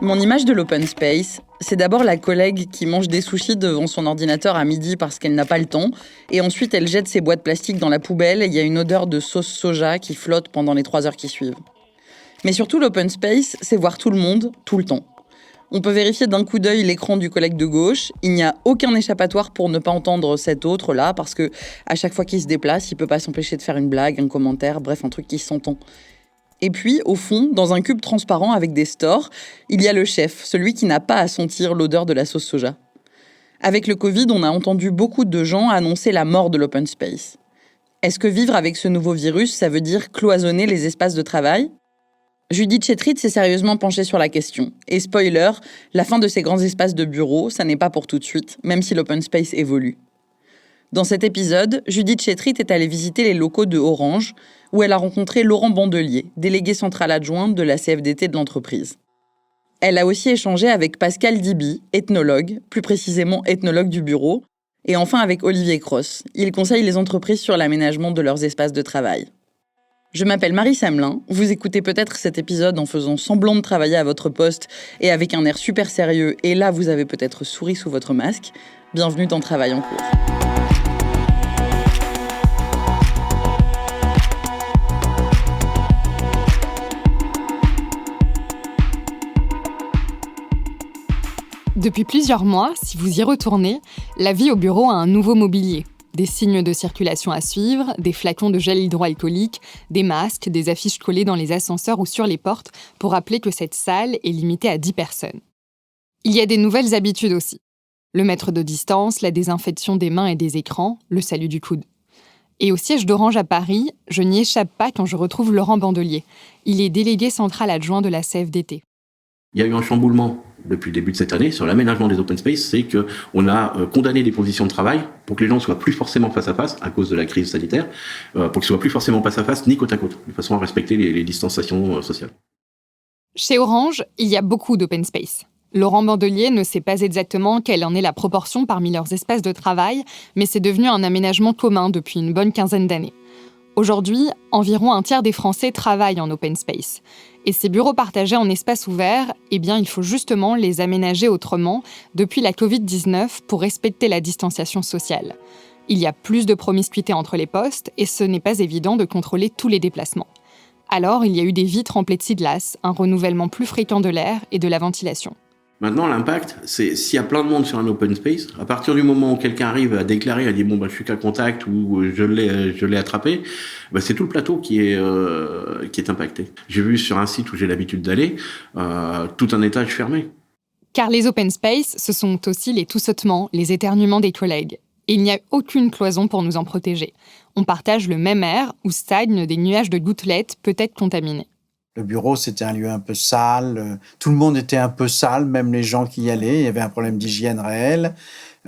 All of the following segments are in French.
Mon image de l'open space, c'est d'abord la collègue qui mange des sushis devant son ordinateur à midi parce qu'elle n'a pas le temps, et ensuite elle jette ses boîtes plastiques dans la poubelle et il y a une odeur de sauce soja qui flotte pendant les 3 heures qui suivent. Mais surtout l'open space, c'est voir tout le monde, tout le temps. On peut vérifier d'un coup d'œil l'écran du collègue de gauche, il n'y a aucun échappatoire pour ne pas entendre cet autre-là, parce que à chaque fois qu'il se déplace, il peut pas s'empêcher de faire une blague, un commentaire, bref, un truc qui s'entend. Et puis, au fond, dans un cube transparent avec des stores, il y a le chef, celui qui n'a pas à sentir l'odeur de la sauce soja. Avec le Covid, on a entendu beaucoup de gens annoncer la mort de l'open space. Est-ce que vivre avec ce nouveau virus, ça veut dire cloisonner les espaces de travail ? Judith Chettrit s'est sérieusement penchée sur la question. Et spoiler, la fin de ces grands espaces de bureaux, ça n'est pas pour tout de suite, même si l'open space évolue. Dans cet épisode, Judith Chettrit est allée visiter les locaux de Orange, où elle a rencontré Laurent Bandelier, délégué central adjoint de la CFDT de l'entreprise. Elle a aussi échangé avec Pascal Diby, ethnologue, plus précisément ethnologue du bureau, et enfin avec Olivier Cross. Il conseille les entreprises sur l'aménagement de leurs espaces de travail. Je m'appelle Marie Semelin, vous écoutez peut-être cet épisode en faisant semblant de travailler à votre poste et avec un air super sérieux, et là vous avez peut-être souri sous votre masque. Bienvenue dans Travail en cours. Depuis plusieurs mois, si vous y retournez, la vie au bureau a un nouveau mobilier. Des signes de circulation à suivre, des flacons de gel hydroalcoolique, des masques, des affiches collées dans les ascenseurs ou sur les portes pour rappeler que cette salle est limitée à 10 personnes. Il y a des nouvelles habitudes aussi. Le mètre de distance, la désinfection des mains et des écrans, le salut du coude. Et au siège d'Orange à Paris, je n'y échappe pas quand je retrouve Laurent Bandelier. Il est délégué central adjoint de la CFDT. Il y a eu un chamboulement depuis le début de cette année sur l'aménagement des open space, c'est qu'on a condamné les positions de travail pour que les gens soient plus forcément face à face à cause de la crise sanitaire, pour qu'ils soient plus forcément face à face ni côte à côte, de façon à respecter les distanciations sociales. Chez Orange, il y a beaucoup d'open space. Laurent Bandelier ne sait pas exactement quelle en est la proportion parmi leurs espaces de travail, mais c'est devenu un aménagement commun depuis une bonne quinzaine d'années. Aujourd'hui, environ un tiers des Français travaillent en open space. Et ces bureaux partagés en espace ouvert, il faut justement les aménager autrement depuis la Covid-19 pour respecter la distanciation sociale. Il y a plus de promiscuité entre les postes et ce n'est pas évident de contrôler tous les déplacements. Alors, il y a eu des vitres en plexiglas, un renouvellement plus fréquent de l'air et de la ventilation. Maintenant, l'impact, c'est s'il y a plein de monde sur un open space, à partir du moment où quelqu'un arrive à déclarer, à dire je suis qu'à contact ou je l'ai attrapé, c'est tout le plateau qui est impacté. J'ai vu sur un site où j'ai l'habitude d'aller, tout un étage fermé. Car les open space, ce sont aussi les toussotements, les éternuements des collègues. Et il n'y a aucune cloison pour nous en protéger. On partage le même air où stagnent des nuages de gouttelettes peut-être contaminés. Le bureau, c'était un lieu un peu sale. Tout le monde était un peu sale, même les gens qui y allaient. Il y avait un problème d'hygiène réel,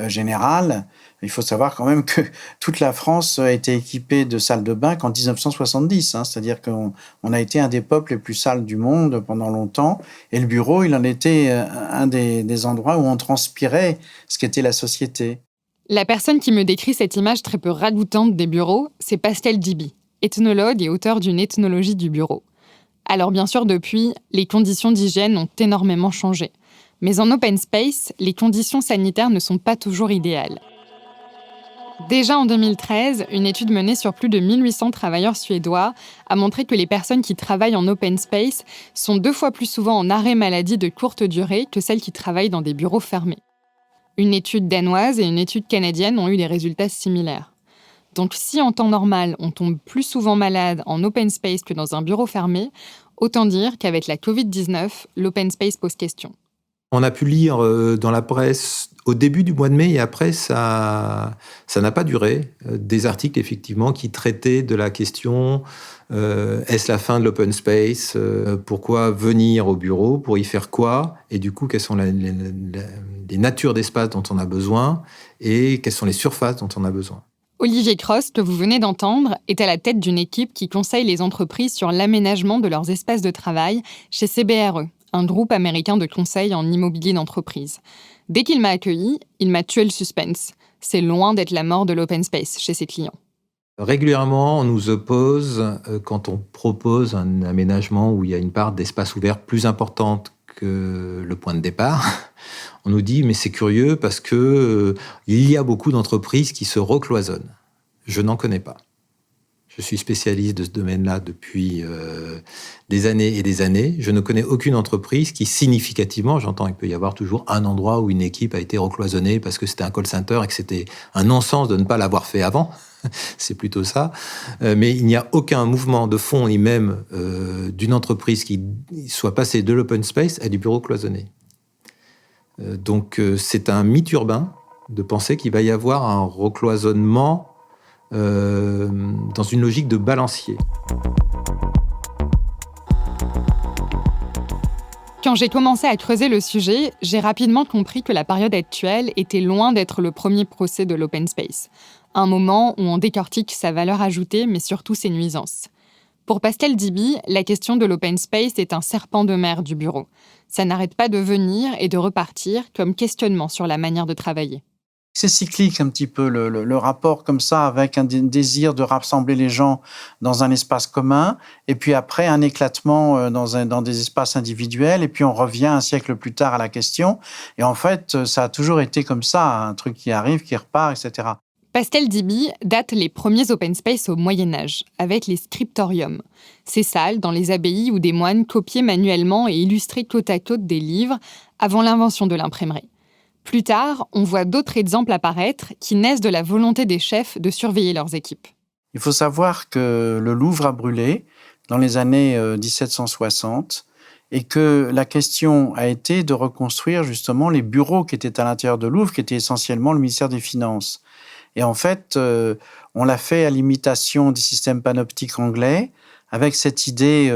général. Il faut savoir quand même que toute la France a été équipée de salles de bain qu'en 1970. C'est-à-dire qu'on a été un des peuples les plus sales du monde pendant longtemps. Et le bureau, il en était un des endroits où on transpirait ce qu'était la société. La personne qui me décrit cette image très peu ragoûtante des bureaux, c'est Pascal Diby, ethnologue et auteur d'une ethnologie du bureau. Alors bien sûr, depuis, les conditions d'hygiène ont énormément changé. Mais en open space, les conditions sanitaires ne sont pas toujours idéales. Déjà en 2013, une étude menée sur plus de 1800 travailleurs suédois a montré que les personnes qui travaillent en open space sont 2 fois plus souvent en arrêt maladie de courte durée que celles qui travaillent dans des bureaux fermés. Une étude danoise et une étude canadienne ont eu des résultats similaires. Donc si en temps normal, on tombe plus souvent malade en open space que dans un bureau fermé, autant dire qu'avec la Covid-19, l'open space pose question. On a pu lire dans la presse au début du mois de mai et après, ça n'a pas duré. Des articles, effectivement, qui traitaient de la question est-ce la fin de l'open space ? Pourquoi venir au bureau ? Pour y faire quoi ? Et du coup, quelles sont les natures d'espace dont on a besoin et quelles sont les surfaces dont on a besoin ? Olivier Cross, que vous venez d'entendre, est à la tête d'une équipe qui conseille les entreprises sur l'aménagement de leurs espaces de travail chez CBRE, un groupe américain de conseil en immobilier d'entreprise. Dès qu'il m'a accueilli, il m'a tué le suspense. C'est loin d'être la mort de l'open space chez ses clients. Régulièrement, on nous oppose, quand on propose un aménagement où il y a une part d'espace ouvert plus importante le point de départ. On nous dit, mais c'est curieux parce que il y a beaucoup d'entreprises qui se recloisonnent. Je n'en connais pas. Je suis spécialiste de ce domaine-là depuis des années et des années. Je ne connais aucune entreprise qui, significativement, j'entends qu'il peut y avoir toujours un endroit où une équipe a été recloisonnée parce que c'était un call center et que c'était un non-sens de ne pas l'avoir fait avant. C'est plutôt ça. Mais il n'y a aucun mouvement de fond, ni même d'une entreprise qui soit passée de l'open space à du bureau cloisonné. Donc, c'est un mythe urbain de penser qu'il va y avoir un recloisonnement dans une logique de balancier. Quand j'ai commencé à creuser le sujet, j'ai rapidement compris que la période actuelle était loin d'être le premier procès de l'open space. Un moment où on décortique sa valeur ajoutée, mais surtout ses nuisances. Pour Pascal Diby, la question de l'open space est un serpent de mer du bureau. Ça n'arrête pas de venir et de repartir comme questionnement sur la manière de travailler. C'est cyclique un petit peu, le rapport comme ça, avec un désir de rassembler les gens dans un espace commun, et puis après un éclatement dans des espaces individuels, et puis on revient un siècle plus tard à la question. Et en fait, ça a toujours été comme ça, un truc qui arrive, qui repart, etc. Pascal Diby date les premiers open space au Moyen-Âge, avec les scriptoriums. Ces salles dans les abbayes où des moines copiaient manuellement et illustraient côte à côte des livres avant l'invention de l'imprimerie. Plus tard, on voit d'autres exemples apparaître qui naissent de la volonté des chefs de surveiller leurs équipes. Il faut savoir que le Louvre a brûlé dans les années 1760 et que la question a été de reconstruire justement les bureaux qui étaient à l'intérieur de Louvre, qui étaient essentiellement le ministère des Finances. Et en fait, on l'a fait à l'imitation des systèmes panoptiques anglais, avec cette idée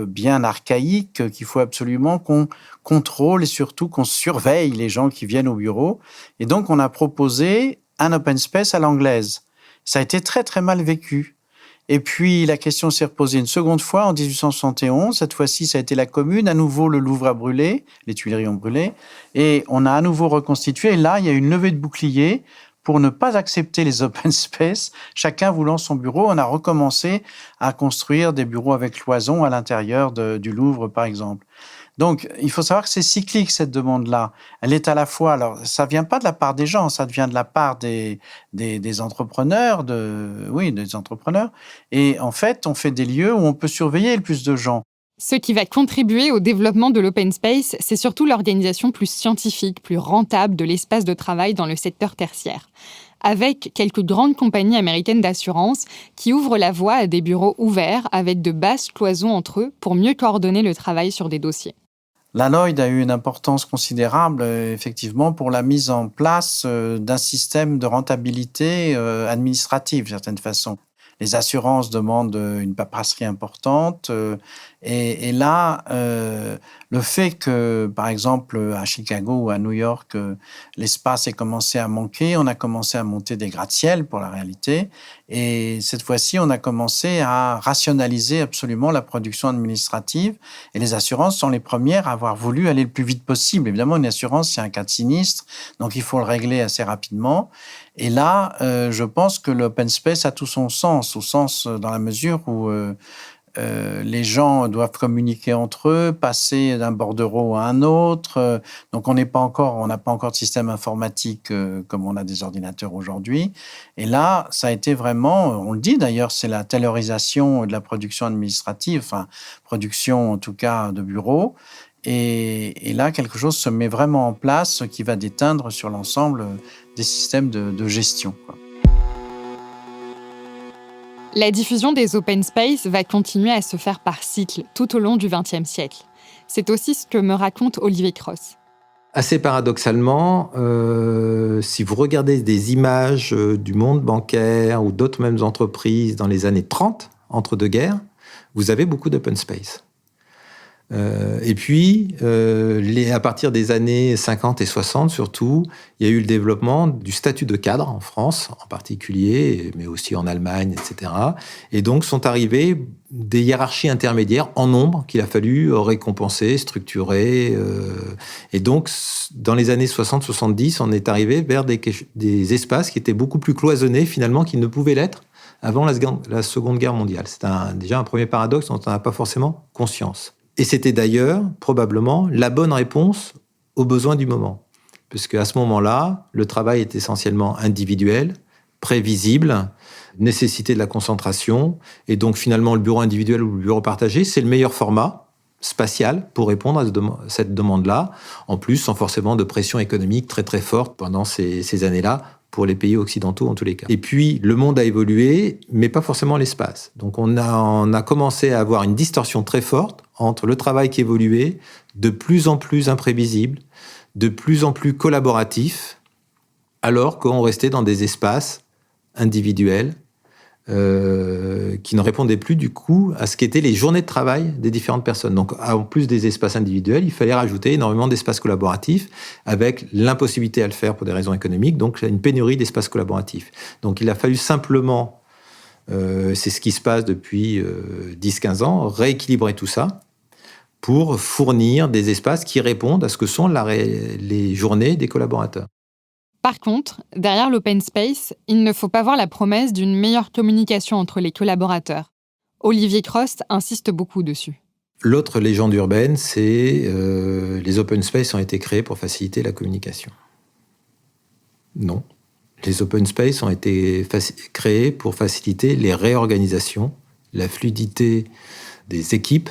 bien archaïque qu'il faut absolument qu'on contrôle et surtout qu'on surveille les gens qui viennent au bureau. Et donc, on a proposé un open space à l'anglaise. Ça a été très, très mal vécu. Et puis, la question s'est reposée une seconde fois en 1871. Cette fois-ci, ça a été la Commune. À nouveau, le Louvre a brûlé, les Tuileries ont brûlé. Et on a à nouveau reconstitué. Et là, il y a une levée de bouclier pour ne pas accepter les open space, chacun voulant son bureau. On a recommencé à construire des bureaux avec cloisons à l'intérieur du Louvre, par exemple. Donc, il faut savoir que c'est cyclique, cette demande-là. Elle est à la fois... Alors, ça ne vient pas de la part des gens, ça vient de la part des entrepreneurs, des entrepreneurs. Et en fait, on fait des lieux où on peut surveiller le plus de gens. Ce qui va contribuer au développement de l'open space, c'est surtout l'organisation plus scientifique, plus rentable de l'espace de travail dans le secteur tertiaire, avec quelques grandes compagnies américaines d'assurance qui ouvrent la voie à des bureaux ouverts avec de basses cloisons entre eux pour mieux coordonner le travail sur des dossiers. La Lloyd a eu une importance considérable, effectivement, pour la mise en place d'un système de rentabilité administrative, d'une certaine façon. Les assurances demandent une paperasserie importante. Et là, le fait que, par exemple, à Chicago ou à New York, l'espace ait commencé à manquer, on a commencé à monter des gratte-ciel pour la réalité. Et cette fois-ci, on a commencé à rationaliser absolument la production administrative. Et les assurances sont les premières à avoir voulu aller le plus vite possible. Évidemment, une assurance, c'est un cas de sinistre, donc il faut le régler assez rapidement. Et là, je pense que l'open space a tout son sens, au sens dans la mesure où les gens doivent communiquer entre eux, passer d'un bordereau à un autre. Donc, on n'a pas encore de système informatique comme on a des ordinateurs aujourd'hui. Et là, ça a été vraiment, on le dit d'ailleurs, c'est la taylorisation de la production administrative, enfin, production en tout cas de bureaux. Et là, quelque chose se met vraiment en place qui va déteindre sur l'ensemble des systèmes de gestion, quoi. La diffusion des open space va continuer à se faire par cycle tout au long du XXe siècle. C'est aussi ce que me raconte Olivier Cross. Assez paradoxalement, si vous regardez des images du monde bancaire ou d'autres mêmes entreprises dans les années 30, entre deux guerres, vous avez beaucoup d'open space. Et puis, à partir des années 50 et 60 surtout, il y a eu le développement du statut de cadre en France en particulier, mais aussi en Allemagne, etc. Et donc sont arrivées des hiérarchies intermédiaires en nombre qu'il a fallu récompenser, structurer. Et donc, dans les années 60-70, on est arrivé vers des espaces qui étaient beaucoup plus cloisonnés finalement qu'ils ne pouvaient l'être avant la Seconde Guerre mondiale. C'est déjà un premier paradoxe dont on n'a pas forcément conscience. Et c'était d'ailleurs, probablement, la bonne réponse aux besoins du moment. Parce qu'à ce moment-là, le travail est essentiellement individuel, prévisible, nécessité de la concentration. Et donc, finalement, le bureau individuel ou le bureau partagé, c'est le meilleur format spatial pour répondre à cette demande-là. En plus, sans forcément de pression économique très, très forte pendant ces années-là, pour les pays occidentaux en tous les cas. Et puis, le monde a évolué, mais pas forcément l'espace. Donc, on a commencé à avoir une distorsion très forte entre le travail qui évoluait, de plus en plus imprévisible, de plus en plus collaboratif, alors qu'on restait dans des espaces individuels qui ne répondaient plus du coup à ce qu'étaient les journées de travail des différentes personnes. Donc, en plus des espaces individuels, il fallait rajouter énormément d'espaces collaboratifs avec l'impossibilité à le faire pour des raisons économiques, donc une pénurie d'espaces collaboratifs. Donc, il a fallu simplement, c'est ce qui se passe depuis 10-15 ans, rééquilibrer tout ça pour fournir des espaces qui répondent à ce que sont les journées des collaborateurs. Par contre, derrière l'open space, il ne faut pas voir la promesse d'une meilleure communication entre les collaborateurs. Olivier Crost insiste beaucoup dessus. L'autre légende urbaine, c'est les open space ont été créés pour faciliter la communication. Non. Les open space ont été créés pour faciliter les réorganisations, la fluidité des équipes,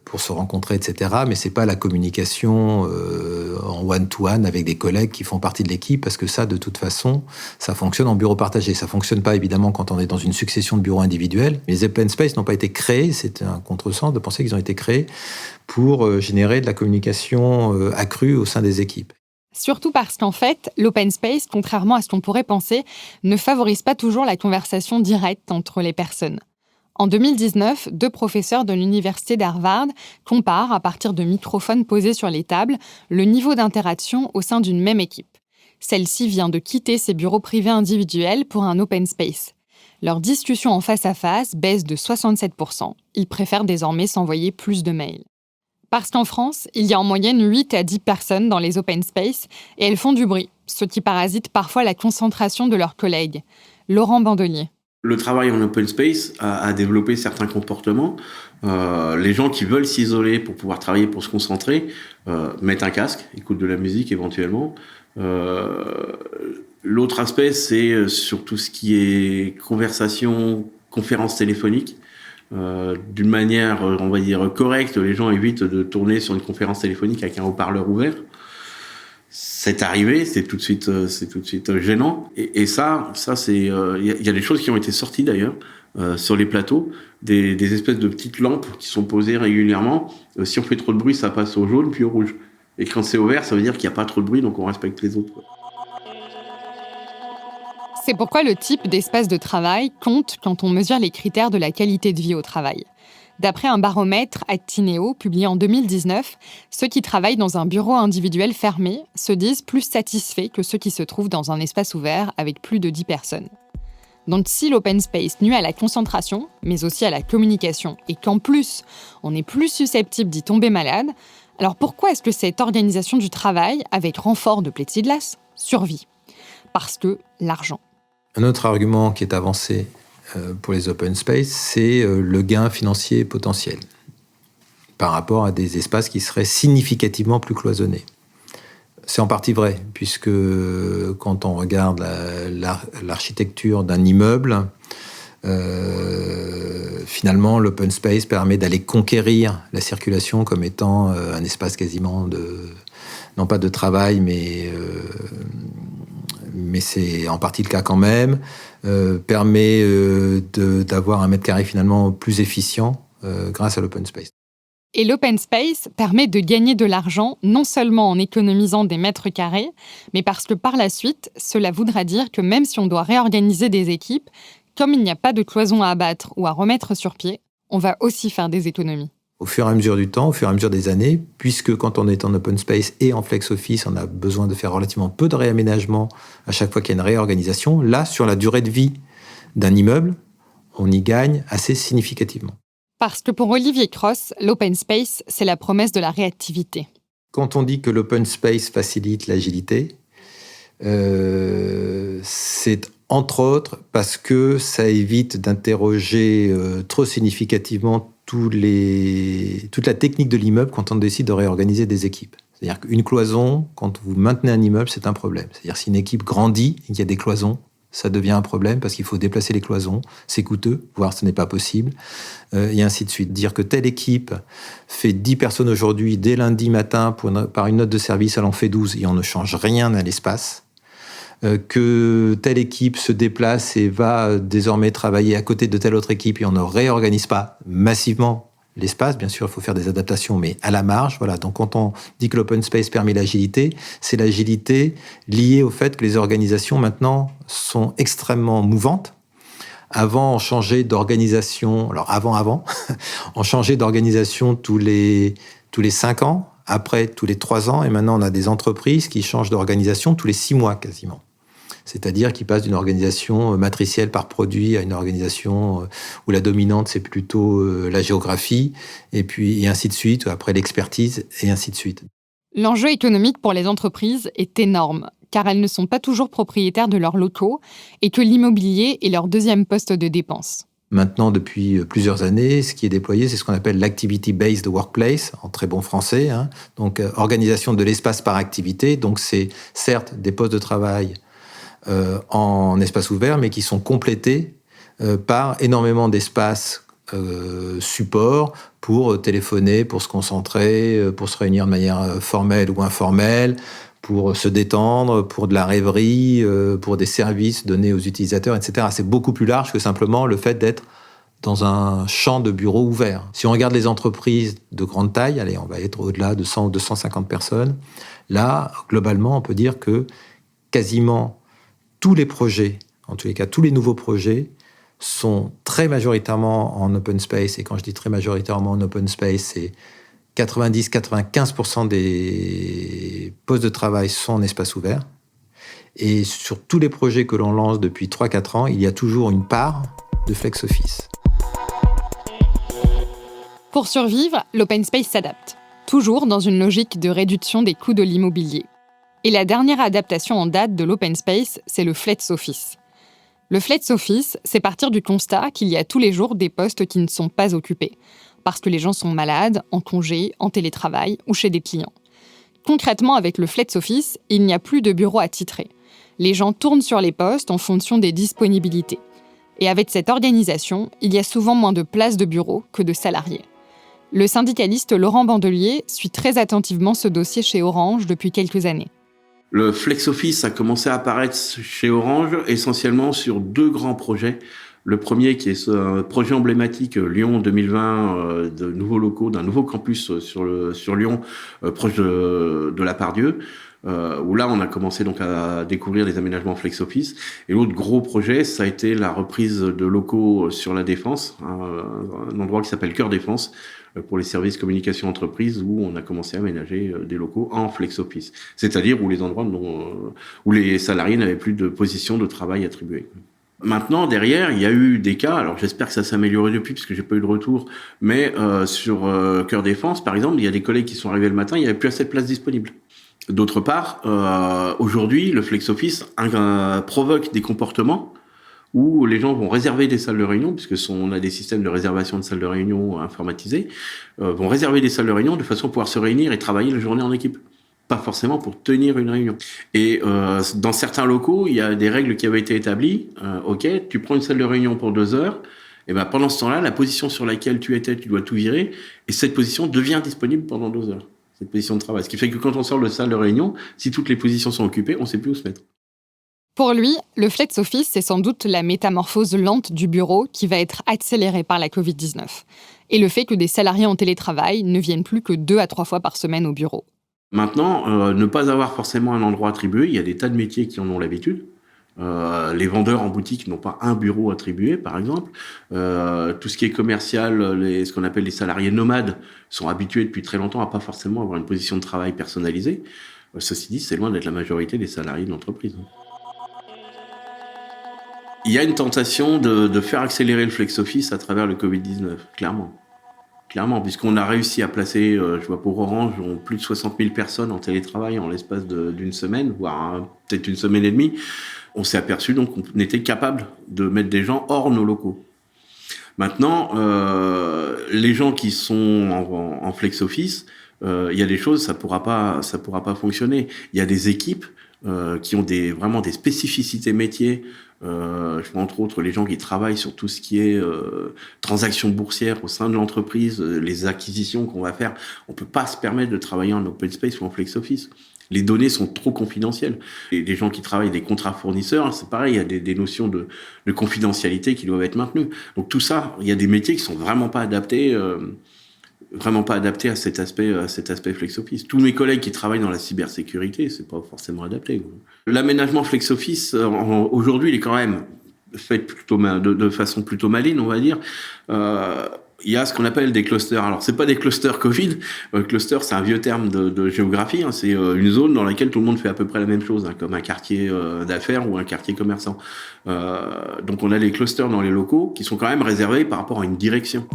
pour se rencontrer, etc. Mais c'est pas la communication en one-to-one avec des collègues qui font partie de l'équipe, parce que ça, de toute façon, ça fonctionne en bureau partagé. Ça fonctionne pas, évidemment, quand on est dans une succession de bureaux individuels. Les open space n'ont pas été créés, c'est un contresens de penser qu'ils ont été créés pour générer de la communication accrue au sein des équipes. Surtout parce qu'en fait, l'open space, contrairement à ce qu'on pourrait penser, ne favorise pas toujours la conversation directe entre les personnes. En 2019, 2 professeurs de l'université d'Harvard comparent, à partir de microphones posés sur les tables, le niveau d'interaction au sein d'une même équipe. Celle-ci vient de quitter ses bureaux privés individuels pour un open space. Leur discussion en face à face baisse de 67%. Ils préfèrent désormais s'envoyer plus de mails. Parce qu'en France, il y a en moyenne 8 à 10 personnes dans les open space et elles font du bruit, ce qui parasite parfois la concentration de leurs collègues. Laurent Bandelier. Le travail en open space a développé certains comportements. Les gens qui veulent s'isoler pour pouvoir travailler, pour se concentrer, mettent un casque, écoutent de la musique éventuellement. L'autre aspect, c'est sur tout ce qui est conversation, conférence téléphonique. D'une manière, on va dire, correcte, les gens évitent de tourner sur une conférence téléphonique avec un haut-parleur ouvert. C'est arrivé, c'est tout de suite gênant. Et ça c'est, il y a des choses qui ont été sorties d'ailleurs sur les plateaux, des espèces de petites lampes qui sont posées régulièrement. Si on fait trop de bruit, ça passe au jaune puis au rouge. Et quand c'est au vert, ça veut dire qu'il n'y a pas trop de bruit, donc on respecte les autres. C'est pourquoi le type d'espace de travail compte quand on mesure les critères de la qualité de vie au travail. D'après un baromètre Actineo publié en 2019, ceux qui travaillent dans un bureau individuel fermé se disent plus satisfaits que ceux qui se trouvent dans un espace ouvert avec plus de 10 personnes. Donc si l'open space nuit à la concentration, mais aussi à la communication, et qu'en plus, on est plus susceptible d'y tomber malade, alors pourquoi est-ce que cette organisation du travail, avec renfort de plexiglas, survit ? Parce que l'argent. Un autre argument qui est avancé pour les open space, c'est le gain financier potentiel par rapport à des espaces qui seraient significativement plus cloisonnés. C'est en partie vrai, puisque quand on regarde l'architecture d'un immeuble, finalement, l'open space permet d'aller conquérir la circulation comme étant un espace quasiment non pas de travail, mais c'est en partie le cas quand même, permet d'avoir un mètre carré finalement plus efficient grâce à l'open space. Et l'open space permet de gagner de l'argent non seulement en économisant des mètres carrés, mais parce que par la suite, cela voudra dire que même si on doit réorganiser des équipes, comme il n'y a pas de cloison à abattre ou à remettre sur pied, on va aussi faire des économies. Au fur et à mesure du temps, au fur et à mesure des années, puisque quand on est en open space et en flex office, on a besoin de faire relativement peu de réaménagement à chaque fois qu'il y a une réorganisation, là, sur la durée de vie d'un immeuble, on y gagne assez significativement. Parce que pour Olivier Cross, l'open space, c'est la promesse de la réactivité. Quand on dit que l'open space facilite l'agilité, c'est entre autres parce que ça évite d'interroger trop significativement toute la technique de l'immeuble quand on décide de réorganiser des équipes. C'est-à-dire qu'une cloison, quand vous maintenez un immeuble, c'est un problème. C'est-à-dire si une équipe grandit et qu'il y a des cloisons, ça devient un problème parce qu'il faut déplacer les cloisons, c'est coûteux, voire ce n'est pas possible, et ainsi de suite. Dire que telle équipe fait 10 personnes aujourd'hui, dès lundi matin, par une note de service, elle en fait 12 et on ne change rien à l'espace. Que telle équipe se déplace et va désormais travailler à côté de telle autre équipe et on ne réorganise pas massivement l'espace. Bien sûr, il faut faire des adaptations, mais à la marge. Voilà. Donc, quand on dit que l'open space permet l'agilité, c'est l'agilité liée au fait que les organisations, maintenant, sont extrêmement mouvantes. Avant, on changeait d'organisation. Alors, avant, on changeait d'organisation tous les 5 ans. Après, tous les 3 ans. Et maintenant, on a des entreprises qui changent d'organisation tous les 6 mois, quasiment. C'est-à-dire qu'ils passent d'une organisation matricielle par produit à une organisation où la dominante, c'est plutôt la géographie, et ainsi de suite, après l'expertise, et ainsi de suite. L'enjeu économique pour les entreprises est énorme, car elles ne sont pas toujours propriétaires de leurs locaux et que l'immobilier est leur deuxième poste de dépense. Maintenant, depuis plusieurs années, ce qui est déployé, c'est ce qu'on appelle l'activity-based workplace, en très bon français. Donc, organisation de l'espace par activité. Donc, c'est certes des postes de travail en espace ouvert, mais qui sont complétés par énormément d'espaces support pour téléphoner, pour se concentrer, pour se réunir de manière formelle ou informelle, pour se détendre, pour de la rêverie, pour des services donnés aux utilisateurs, etc. C'est beaucoup plus large que simplement le fait d'être dans un champ de bureaux ouvert. Si on regarde les entreprises de grande taille, allez, on va être au-delà de 100 ou 250 personnes, là, globalement, on peut dire que quasiment tous les projets, en tous les cas, tous les nouveaux projets, sont très majoritairement en open space. Et quand je dis très majoritairement en open space, c'est 90-95% des postes de travail sont en espace ouvert. Et sur tous les projets que l'on lance depuis 3-4 ans, il y a toujours une part de flex office. Pour survivre, l'open space s'adapte, toujours dans une logique de réduction des coûts de l'immobilier. Et la dernière adaptation en date de l'open space, c'est le flex office. Le flex office, c'est partir du constat qu'il y a tous les jours des postes qui ne sont pas occupés, parce que les gens sont malades, en congé, en télétravail ou chez des clients. Concrètement, avec le flex office, il n'y a plus de bureaux attitrés. Les gens tournent sur les postes en fonction des disponibilités. Et avec cette organisation, il y a souvent moins de places de bureaux que de salariés. Le syndicaliste Laurent Bandelier suit très attentivement ce dossier chez Orange depuis quelques années. Le flex office a commencé à apparaître chez Orange essentiellement sur 2 grands projets. Le premier qui est ce projet emblématique Lyon 2020 de nouveaux locaux, d'un nouveau campus sur Lyon, proche de la Part-Dieu, où là on a commencé donc à découvrir les aménagements flex office. Et l'autre gros projet, ça a été la reprise de locaux sur la Défense, un endroit qui s'appelle Cœur Défense, pour les services communication entreprise, où on a commencé à aménager des locaux en flex office, c'est-à-dire où les endroits où les salariés n'avaient plus de position de travail attribuée. Maintenant, derrière, il y a eu des cas, alors j'espère que ça s'est amélioré depuis, parce que j'ai pas eu de retour, mais sur Cœur Défense, par exemple, il y a des collègues qui sont arrivés le matin, il n'y avait plus assez de places disponibles. D'autre part, aujourd'hui, le flex office provoque des comportements où les gens vont réserver des salles de réunion, puisque on a des systèmes de réservation de salles de réunion informatisés, vont réserver des salles de réunion de façon à pouvoir se réunir et travailler la journée en équipe. Pas forcément pour tenir une réunion. Et dans certains locaux, il y a des règles qui avaient été établies. Ok, tu prends une salle de réunion pour 2 heures, et ben pendant ce temps-là, la position sur laquelle tu étais, tu dois tout virer, et cette position devient disponible pendant 2 heures. Cette position de travail. Ce qui fait que quand on sort de salle de réunion, si toutes les positions sont occupées, on ne sait plus où se mettre. Pour lui, le flex office, c'est sans doute la métamorphose lente du bureau qui va être accélérée par la Covid-19. Et le fait que des salariés en télétravail ne viennent plus que 2 à 3 fois par semaine au bureau. Maintenant, ne pas avoir forcément un endroit attribué, il y a des tas de métiers qui en ont l'habitude. Les vendeurs en boutique n'ont pas un bureau attribué, par exemple. Tout ce qui est commercial, ce qu'on appelle les salariés nomades, sont habitués depuis très longtemps à pas forcément avoir une position de travail personnalisée. Ceci dit, c'est loin d'être la majorité des salariés de l'entreprise. Il y a une tentation de faire accélérer le flex office à travers le Covid-19, clairement. Clairement, puisqu'on a réussi à placer, je vois pour Orange, plus de 60 000 personnes en télétravail en l'espace d'une semaine, voire peut-être une semaine et demie. On s'est aperçu donc qu'on était capable de mettre des gens hors nos locaux. Maintenant, les gens qui sont en flex office, il y a des choses, ça pourra pas fonctionner. Il y a des équipes qui ont vraiment des spécificités métiers. Je vois entre autres les gens qui travaillent sur tout ce qui est transactions boursières au sein de l'entreprise, les acquisitions qu'on va faire. On peut pas se permettre de travailler en open space ou en flex office. Les données sont trop confidentielles. Et les gens qui travaillent des contrats fournisseurs, c'est pareil, il y a des notions de confidentialité qui doivent être maintenues. Donc tout ça, il y a des métiers qui sont vraiment pas adaptés à cet aspect flex office. Tous mes collègues qui travaillent dans la cybersécurité, c'est pas forcément adapté. L'aménagement flex office, aujourd'hui, il est quand même fait plutôt de façon plutôt maligne, on va dire. Il y a ce qu'on appelle des clusters. Alors, c'est pas des clusters Covid. Cluster, c'est un vieux terme de géographie. Hein. C'est une zone dans laquelle tout le monde fait à peu près la même chose, hein, comme un quartier d'affaires ou un quartier commerçant. Donc, on a les clusters dans les locaux qui sont quand même réservés par rapport à une direction.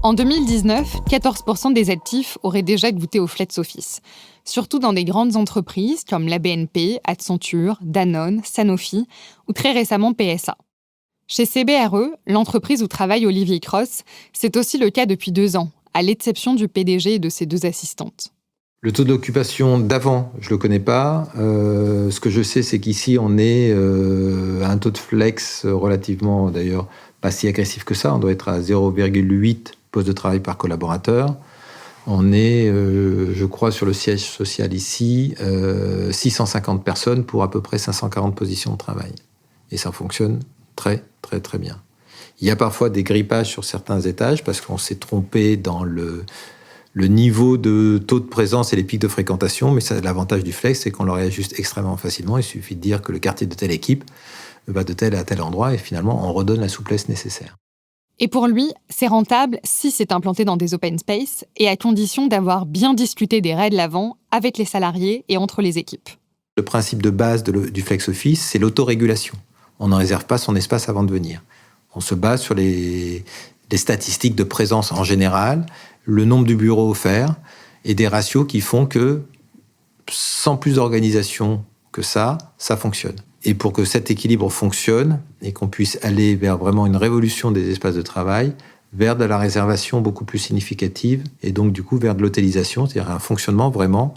En 2019, 14% des actifs auraient déjà goûté au flex office, surtout dans des grandes entreprises comme la BNP, Accenture, Danone, Sanofi ou très récemment PSA. Chez CBRE, l'entreprise où travaille Olivier Cross, c'est aussi le cas depuis 2 ans, à l'exception du PDG et de ses 2 assistantes. Le taux d'occupation d'avant, je ne le connais pas. Ce que je sais, c'est qu'ici, on est à un taux de flex relativement, d'ailleurs, pas si agressif que ça. On doit être à 0,8 postes de travail par collaborateur. On est, je crois, sur le siège social ici, 650 personnes pour à peu près 540 positions de travail. Et ça fonctionne très, très, très bien. Il y a parfois des grippages sur certains étages parce qu'on s'est trompé dans le niveau de taux de présence et les pics de fréquentation, mais ça, l'avantage du flex, c'est qu'on le réajuste extrêmement facilement. Il suffit de dire que le quartier de telle équipe va de tel à tel endroit et finalement, on redonne la souplesse nécessaire. Et pour lui, c'est rentable si c'est implanté dans des open space et à condition d'avoir bien discuté des règles avant avec les salariés et entre les équipes. Le principe de base du flex office, c'est l'autorégulation. On ne réserve pas son espace avant de venir. On se base sur les statistiques de présence en général, le nombre de bureaux offerts et des ratios qui font que, sans plus d'organisation que ça fonctionne. Et pour que cet équilibre fonctionne et qu'on puisse aller vers vraiment une révolution des espaces de travail, vers de la réservation beaucoup plus significative et donc du coup vers de l'hôtellisation, c'est-à-dire un fonctionnement vraiment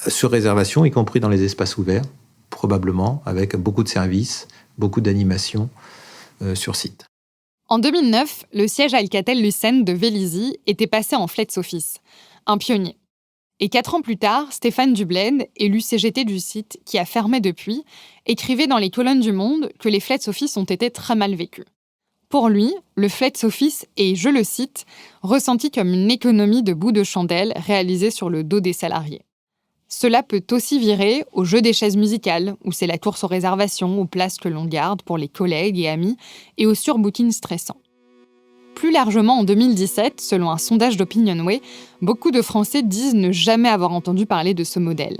sur réservation, y compris dans les espaces ouverts, probablement avec beaucoup de services, beaucoup d'animations sur site. En 2009, le siège Alcatel-Lucent de Vélizy était passé en flex office, un pionnier. Et 4 ans plus tard, Stéphane Dubled, élu CGT du site qui a fermé depuis, écrivait dans les colonnes du Monde que les flex office ont été très mal vécus. Pour lui, le flex office est, je le cite, ressenti comme une économie de bout de chandelle réalisée sur le dos des salariés. Cela peut aussi virer au jeu des chaises musicales, où c'est la course aux réservations, aux places que l'on garde pour les collègues et amis, et au surbooking stressant. Plus largement, en 2017, selon un sondage d'Opinionway, beaucoup de Français disent ne jamais avoir entendu parler de ce modèle.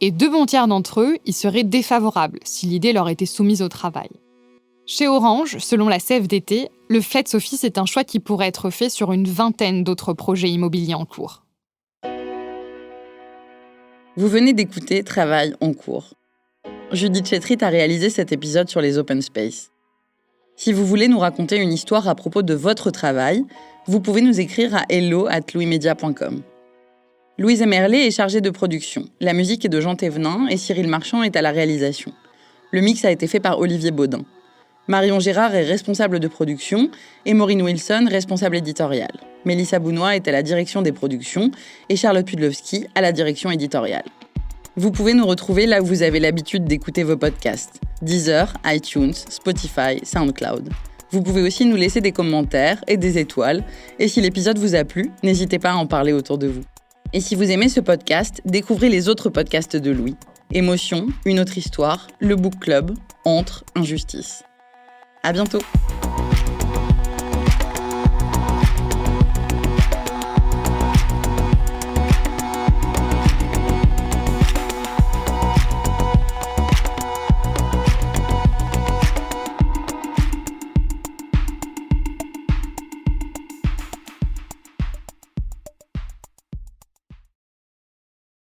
Et 2 bons tiers d'entre eux y seraient défavorables si l'idée leur était soumise au travail. Chez Orange, selon la CFDT, le flex office est un choix qui pourrait être fait sur une 20aine d'autres projets immobiliers en cours. Vous venez d'écouter Travail en cours. Judith Chetrit a réalisé cet épisode sur les open space. Si vous voulez nous raconter une histoire à propos de votre travail, vous pouvez nous écrire à hello@louismedia.com. Louise Emerlet est chargée de production. La musique est de Jean Thévenin et Cyril Marchand est à la réalisation. Le mix a été fait par Olivier Baudin. Marion Gérard est responsable de production et Maureen Wilson, responsable éditoriale. Mélissa Bounois est à la direction des productions et Charlotte Pudlowski à la direction éditoriale. Vous pouvez nous retrouver là où vous avez l'habitude d'écouter vos podcasts. Deezer, iTunes, Spotify, SoundCloud. Vous pouvez aussi nous laisser des commentaires et des étoiles. Et si l'épisode vous a plu, n'hésitez pas à en parler autour de vous. Et si vous aimez ce podcast, découvrez les autres podcasts de Louis. Émotion, Une autre histoire, Le Book Club, Entre, Injustice. À bientôt.